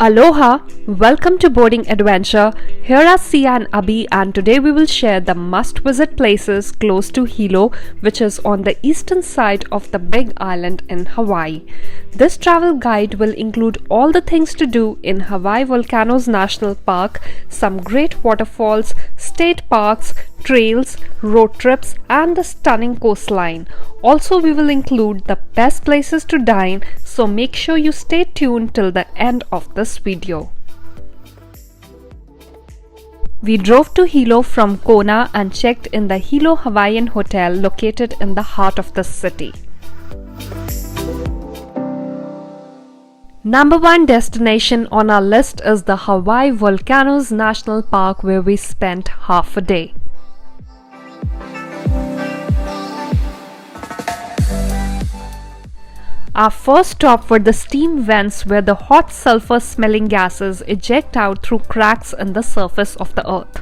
Aloha! Welcome to Boarding Adventure. Here are Sia and Abhi, and today we will share the must-visit places close to Hilo, which is on the eastern side of the Big Island in Hawaii. This travel guide will include all the things to do in Hawaii Volcanoes National Park, some great waterfalls, state parks, trails, road trips, and the stunning coastline. Also, we will include the best places to dine, so make sure you stay tuned till the end of this video. We drove to Hilo from Kona and checked in the Hilo Hawaiian Hotel located in the heart of the city. Number one destination on our list is the Hawaii Volcanoes National Park, where we spent half a day. Our first stop were the steam vents, where the hot sulfur smelling gases eject out through cracks in the surface of the earth.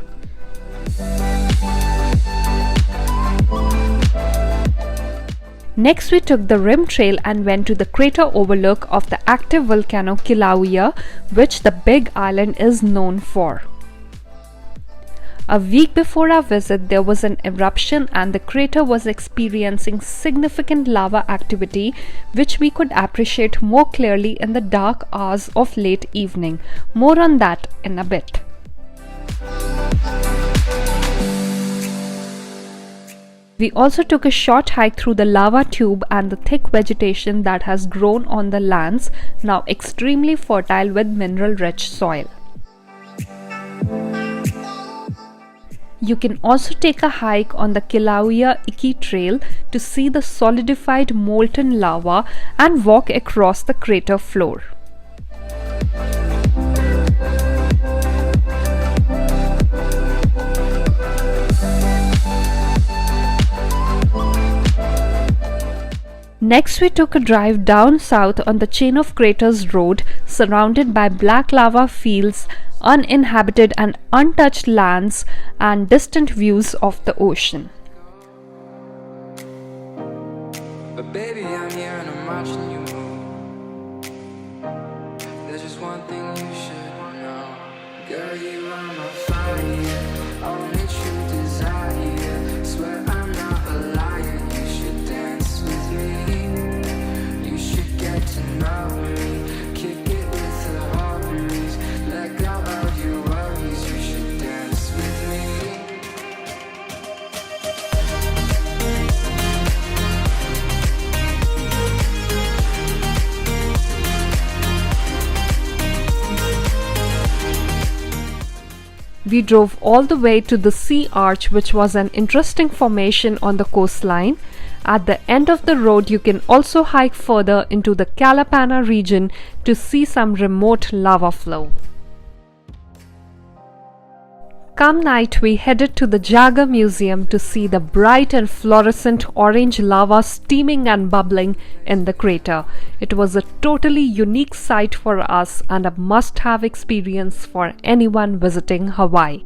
Next we took the rim trail and went to the crater overlook of the active volcano Kilauea, which the Big Island is known for. A week before our visit, there was an eruption and the crater was experiencing significant lava activity, which we could appreciate more clearly in the dark hours of late evening. More on that in a bit. We also took a short hike through the lava tube and the thick vegetation that has grown on the lands, now extremely fertile with mineral-rich soil. You can also take a hike on the Kilauea Iki trail to see the solidified molten lava and walk across the crater floor. Next, we took a drive down south on the Chain of Craters road, surrounded by black lava fields, uninhabited and untouched lands, and distant views of the ocean. But baby, I'm here and I'm watching you move. There's just one thing you should know. Girl, you are my fire, only true desire. Swear I'm not a liar, you should dance with me. You should get to know me, kick it with the hobbies. Let go of your worries, you should dance with me. We drove all the way to the Sea Arch, which was an interesting formation on the coastline. At the end of the road, you can also hike further into the Kalapana region to see some remote lava flow. Come night, we headed to the Jaggar Museum to see the bright and fluorescent orange lava steaming and bubbling in the crater. It was a totally unique sight for us and a must-have experience for anyone visiting Hawaii.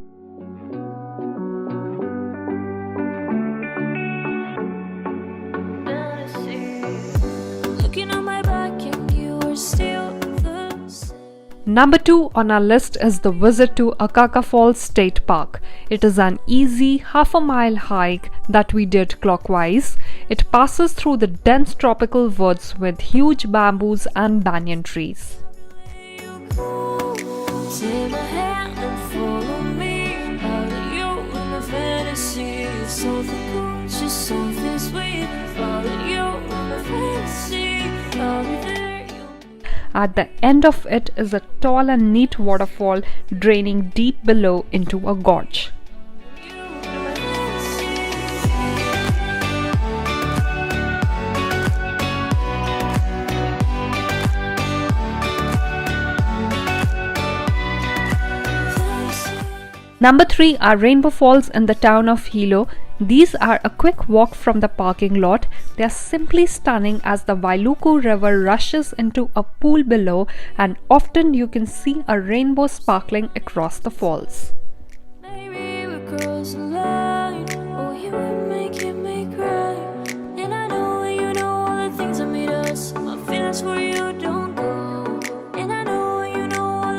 Looking on my back and you are still the same. Number 2 on our list is the visit to Akaka Falls State Park. It is an easy half-a-mile hike that we did clockwise. It passes through the dense tropical woods with huge bamboos and banyan trees. Take my hand and follow me. Out of you in my fantasy. Something cool, just something sweet. Follow you in my fantasy. I'll be there. At the end of it is a tall and neat waterfall draining deep below into a gorge. Number 3 are rainbow falls in the town of Hilo. These are a quick walk from the parking lot. They are simply stunning as the Wailuku River rushes into a pool below, and often you can see a rainbow sparkling across the falls. Maybe we're crossing line. Oh, you were making me cry. And I know you know all the things that made us. My feelings for you don't go. And I know you know all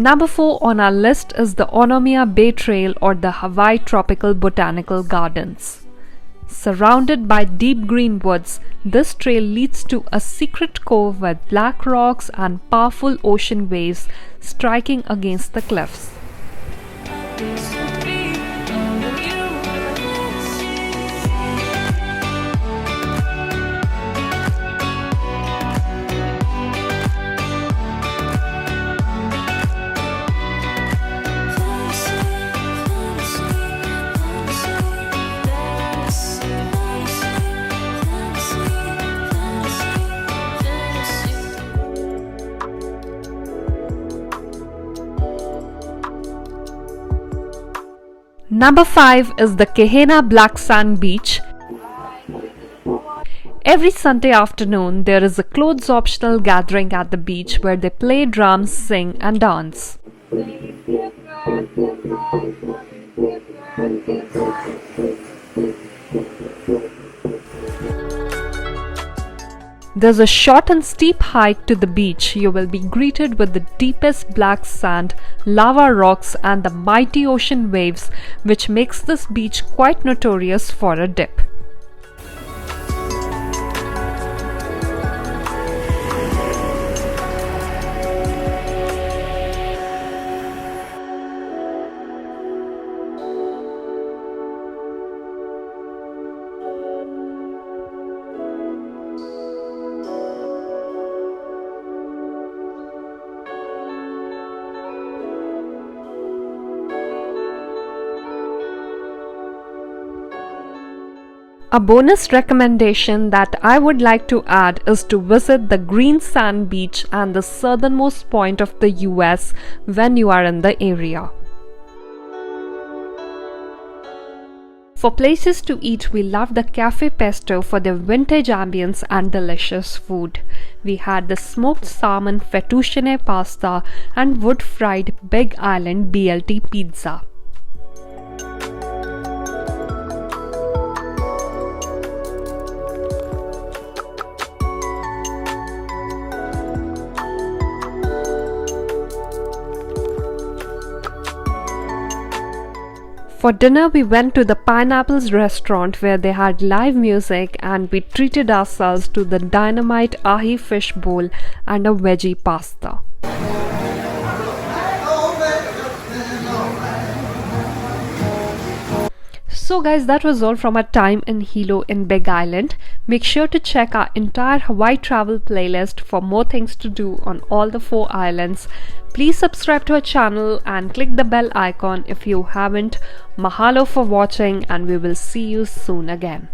Number 4 on our list is the Onomea Bay Trail or the Hawaii Tropical Botanical Gardens. Surrounded by deep green woods, this trail leads to a secret cove with black rocks and powerful ocean waves striking against the cliffs. Number 5 is the Kehena Black Sand Beach. Every Sunday afternoon, there is a clothes optional gathering at the beach where they play drums, sing and dance. There's a short and steep hike to the beach. You will be greeted with the deepest black sand, lava rocks and the mighty ocean waves, which makes this beach quite notorious for a dip. A bonus recommendation that I would like to add is to visit the green sand beach and the southernmost point of the US when you are in the area. For places to eat, we loved the Cafe Pesto for their vintage ambience and delicious food. We had the smoked salmon fettuccine pasta and wood-fried Big Island BLT pizza. For dinner, we went to the Pineapples restaurant where they had live music and we treated ourselves to the dynamite ahi fish bowl and a veggie pasta. So guys, that was all from our time in Hilo in Big Island. Make sure to check our entire Hawaii travel playlist for more things to do on all the 4 islands. Please subscribe to our channel and click the bell icon if you haven't. Mahalo for watching and we will see you soon again.